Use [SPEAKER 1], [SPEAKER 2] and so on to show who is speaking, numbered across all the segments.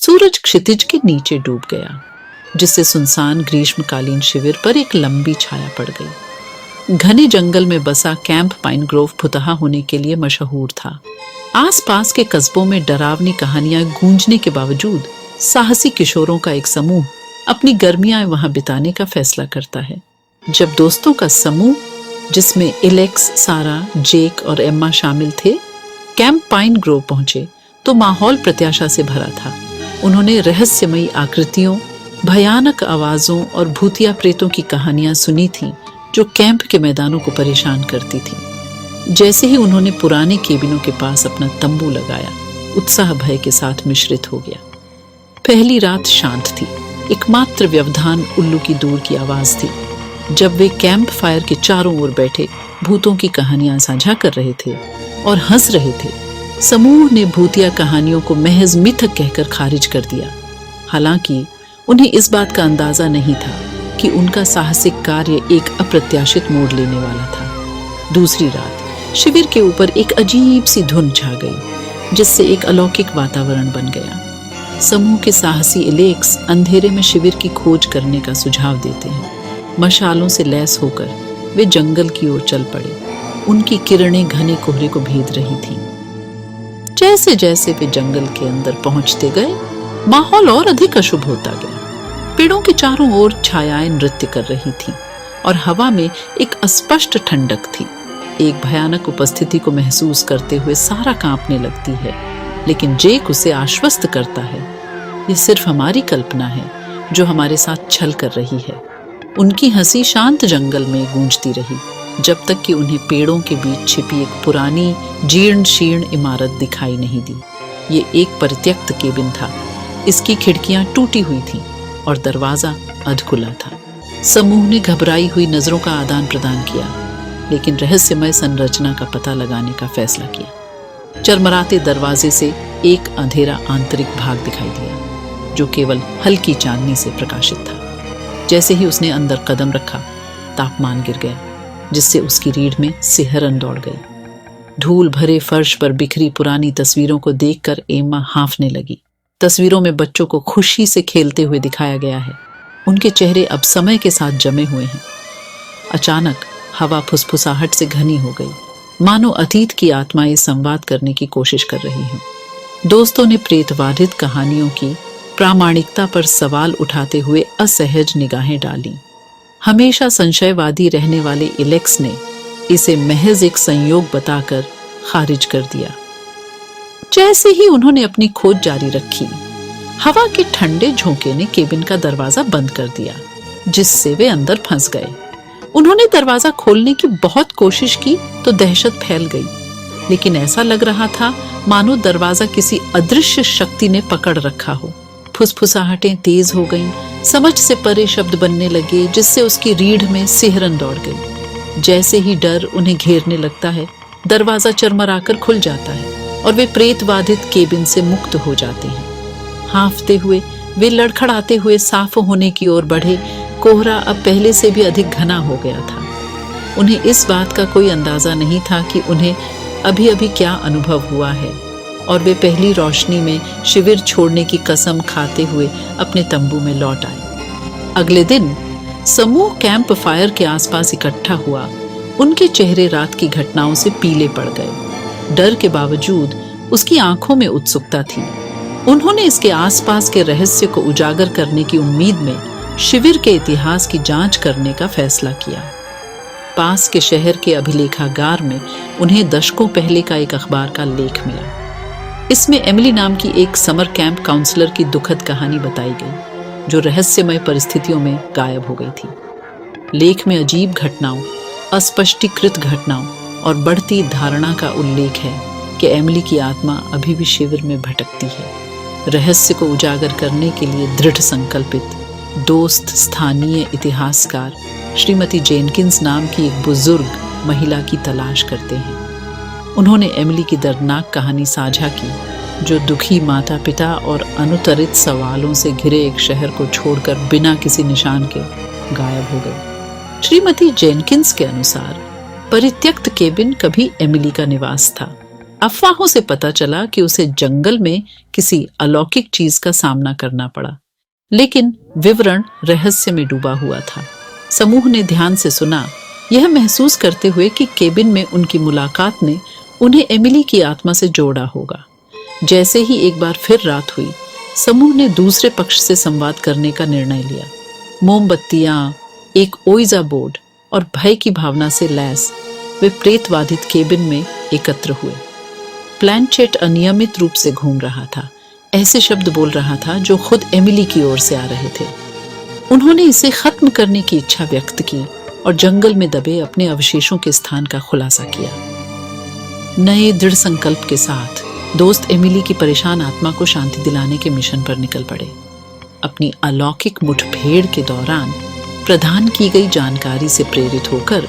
[SPEAKER 1] सूरज क्षितिज के नीचे डूब गया, जिससे सुनसान ग्रीष्मकालीन शिविर पर एक लंबी छाया पड़ गई। घने जंगल में बसा कैंप पाइन ग्रोव फुतहा होने के लिए मशहूर था। आसपास के कस्बों में डरावनी कहानियां गूंजने के बावजूद साहसी किशोरों का एक समूह अपनी गर्मियां वहां बिताने का फैसला करता है। जब दोस्तों का समूह, जिसमें एलेक्स, सारा, जेक और एम्मा शामिल थे, कैंप पाइन ग्रोव पहुंचे तो माहौल प्रत्याशा से भरा था। उन्होंने रहस्यमयी आकृतियों, भयानक आवाजों और भूतिया प्रेतों की कहानियां सुनी थीं, जो कैंप के मैदानों को परेशान करती थीं। जैसे ही उन्होंने पुराने केबिनों के पास अपना तंबू लगाया, उत्साह भय के साथ मिश्रित हो गया। पहली रात शांत थी। एकमात्र व्यवधान उल्लू की दूर की आवाज थी। जब वे कैंप फायर के चारों ओर बैठे भूतों की कहानियां साझा कर रहे थे और हंस रहे थे, समूह ने भूतिया कहानियों को महज मिथक कहकर खारिज कर दिया। हालांकि उन्हें इस बात का अंदाजा नहीं था कि उनका साहसिक कार्य एक अप्रत्याशित मोड़ लेने वाला था। दूसरी रात शिविर के ऊपर एक अजीब सी धुन छा गई, जिससे एक अलौकिक वातावरण बन गया। समूह के साहसी एलेक्स अंधेरे में शिविर की खोज करने का सुझाव देते हैं। मशालों से लैस होकर वे जंगल की ओर चल पड़े। उनकी किरणें घने कोहरे को भेद रही थीं। जैसे जैसे वे जंगल के अंदर पहुंचते गए, माहौल और अधिक अशुभ होता गया। पेड़ों के चारों ओर छायाएं नृत्य कर रही थीं और हवा में एक अस्पष्ट ठंडक थी। एक भयानक उपस्थिति को महसूस करते हुए सारा कांपने लगती है, लेकिन जेक उसे आश्वस्त करता है, ये सिर्फ हमारी कल्पना है जो हमारे साथ छल कर रही है। उनकी हंसी शांत जंगल में गूंजती रही, जब तक कि उन्हें पेड़ों के बीच छिपी एक पुरानी जीर्ण शीर्ण इमारत दिखाई नहीं दी। ये एक परित्यक्त केबिन था। इसकी खिड़कियां टूटी हुई थीं और दरवाजा अधखुला था। समूह ने घबराई हुई नजरों का आदान प्रदान किया, लेकिन रहस्यमय संरचना का पता लगाने का फैसला किया। चरमराते दरवाजे से एक अंधेरा आंतरिक भाग दिखाई दिया, जो केवल हल्की चांदनी से प्रकाशित था। जैसे ही उसने अंदर कदम रखा, तापमान गिर गया, जिससे उसकी रीढ़ में सिहरन दौड़ गई। धूल भरे फर्श पर बिखरी पुरानी तस्वीरों को देखकर एम्मा हांफने लगी। तस्वीरों में बच्चों को खुशी से खेलते हुए दिखाया गया है। उनके चेहरे अब समय के साथ जमे हुए हैं। अचानक हवा फुसफुसाहट से घनी हो गई, मानो अतीत की आत्माएं संवाद करने की कोशिश कर रही हों। दोस्तों ने प्रेतवाधित कहानियों की प्रामाणिकता पर सवाल उठाते हुए असहज निगाहें डाली। हमेशा संशयवादी रहने वाले एलेक्स ने इसे महज एक संयोग बताकर खारिज कर दिया। जैसे ही उन्होंने अपनी खोज जारी रखी, हवा के ठंडे झोंके ने केबिन का दरवाजा बंद कर दिया, जिससे वे अंदर फंस गए। उन्होंने दरवाजा खोलने की बहुत कोशिश की तो दहशत फैल गई, लेकिन ऐसा लग रहा था मानो दरवाजा किसी अदृश्य शक्ति ने पकड़ रखा हो। फुसफुसाहटें तेज हो गईं, समझ से परे शब्द बनने लगे, जिससे उसकी रीढ़ में सिहरन दौड़ गई। जैसे ही डर उन्हें घेरने लगता है, दरवाजा चरमराकर खुल जाता है और वे प्रेतबाधित केबिन से मुक्त हो जाते हैं। हांफते हुए वे लड़खड़ाते हुए साफ होने की ओर बढ़े। कोहरा अब पहले से भी अधिक घना हो गया था। उन्हें इस बात का कोई अंदाजा नहीं था कि उन्हें अभी अभी क्या अनुभव हुआ है, और वे पहली रोशनी में शिविर छोड़ने की कसम खाते हुए अपने तंबू में लौट आए। अगले दिन समूह कैंप फायर के आसपास इकट्ठा हुआ। उनके चेहरे रात की घटनाओं से पीले पड़ गए। डर के बावजूद उसकी आंखों में उत्सुकता थी। उन्होंने इसके आसपास के रहस्य को उजागर करने की उम्मीद में शिविर के इतिहास की जांच करने का फैसला किया। पास के शहर के अभिलेखागार में उन्हें दशकों पहले का एक अखबार का लेख मिला। इसमें एमिली नाम की एक समर कैंप काउंसलर की दुखद कहानी बताई गई, जो रहस्यमय परिस्थितियों में गायब हो गई थी। लेख में अजीब घटनाओं, अस्पष्टीकृत घटनाओं और बढ़ती धारणा का उल्लेख है कि एमिली की आत्मा अभी भी शिविर में भटकती है। रहस्य को उजागर करने के लिए दृढ़ संकल्पित दोस्त स्थानीय इतिहासकार श्रीमती जेनकिंस नाम की एक बुजुर्ग महिला की तलाश करते हैं। उन्होंने एमिली की दर्दनाक कहानी साझा की, जो दुखी माता पिता और अनुत्तरित सवालों से घिरे एक शहर को छोड़कर बिना किसी निशान के गायब हो गई। श्रीमती जेनकिंस के अनुसार परित्यक्त केबिन कभी एमिली का निवास था। अफवाहों से पता चला कि उसे जंगल में किसी अलौकिक चीज का सामना करना पड़ा, लेकिन विवरण रहस्य में डूबा हुआ था। समूह ने ध्यान से सुना, यह महसूस करते हुए कि केबिन में उनकी मुलाकात ने उन्हें एमिली की आत्मा से जोड़ा होगा। जैसे ही एक बार फिर रात हुई, समूह ने दूसरे पक्ष से संवाद करने का निर्णय लिया। मोमबत्तियां, एक ओइजा बोर्ड और भय की भावना से लैस वे प्रेतवाधित केबिन में एकत्र हुए। प्लैनचेट अनियमित रूप से घूम रहा था, ऐसे शब्द बोल रहा था जो खुद एमिली की ओर से आ रहे थे। उन्होंने इसे खत्म करने की इच्छा व्यक्त की और जंगल में दबे अपने अवशेषों के स्थान का खुलासा किया। नए दृढ़ संकल्प के साथ दोस्त एमिली की परेशान आत्मा को शांति दिलाने के मिशन पर निकल पड़े। अपनी अलौकिक मुठभेड़ के दौरान प्रदान की गई जानकारी से प्रेरित होकर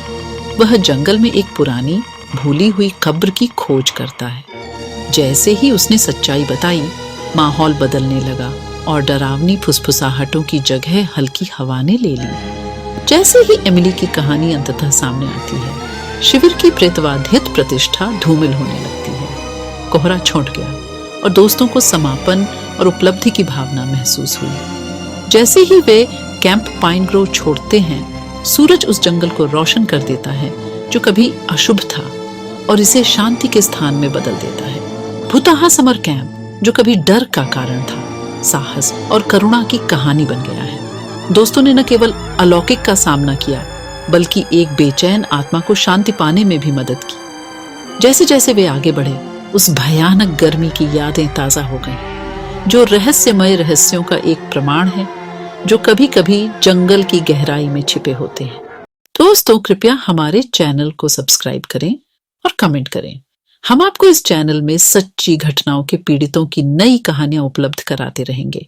[SPEAKER 1] वह जंगल में एक पुरानी भूली हुई कब्र की खोज करता है। जैसे ही उसने सच्चाई बताई, माहौल बदलने लगा और डरावनी फुसफुसाहटों की जगह हल्की हवा ने ले ली। जैसे ही एमिली की कहानी अंततः सामने आती है, शिविर की प्रेतवाधित प्रतिष्ठा धूमिल होने लगती है। कोहरा छूट गया और दोस्तों को समापन और उपलब्धि की भावना महसूस हुई। जैसे ही वे कैंप पाइन ग्रोव छोड़ते हैं, सूरज उस जंगल को रोशन कर देता है जो कभी अशुभ था और इसे शांति के स्थान में बदल देता है। भुतहा समर कैंप जो कभी डर का कारण था, साहस और करुणा की कहानी बन गया है। दोस्तों ने न केवल अलौकिक का सामना किया, बल्कि एक बेचैन आत्मा को शांति पाने में भी मदद की। जैसे जैसे वे आगे बढ़े, उस भयानक गर्मी की यादें ताजा हो गईं, जो रहस्यमय रहस्यों का एक प्रमाण है जो कभी कभी जंगल की गहराई में छिपे होते हैं। दोस्तों, कृपया हमारे चैनल को सब्सक्राइब करें और कमेंट करें। हम आपको इस चैनल में सच्ची घटनाओं के पीड़ितों की नई कहानियां उपलब्ध कराते रहेंगे।